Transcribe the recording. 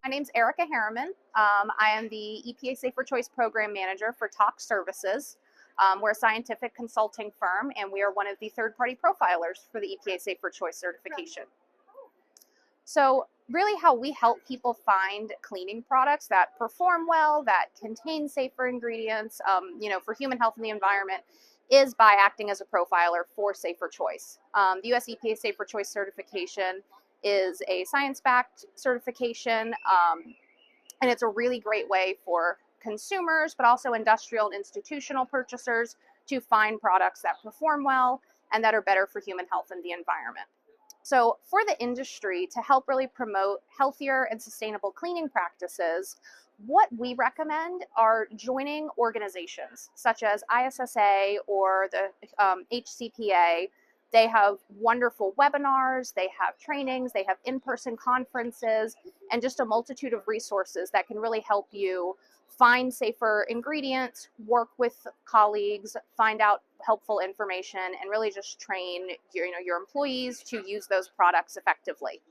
My name's Erica Harriman. I am the EPA Safer Choice Program Manager for ToxServices. We're a scientific consulting firm, and we are one of the third-party profilers for the EPA Safer Choice Certification. So really how we help people find cleaning products that perform well, that contain safer ingredients, for human health and the environment, is by acting as a profiler for Safer Choice. The US EPA Safer Choice Certification is a science-backed certification, and it's a really great way for consumers, but also industrial and institutional purchasers to find products that perform well and that are better for human health and the environment. So for the industry to help really promote healthier and sustainable cleaning practices, what we recommend are joining organizations such as ISSA or the HCPA. They have wonderful webinars, they have trainings, they have in-person conferences, and just a multitude of resources that can really help you find safer ingredients, work with colleagues, find out helpful information, and really just train your employees to use those products effectively.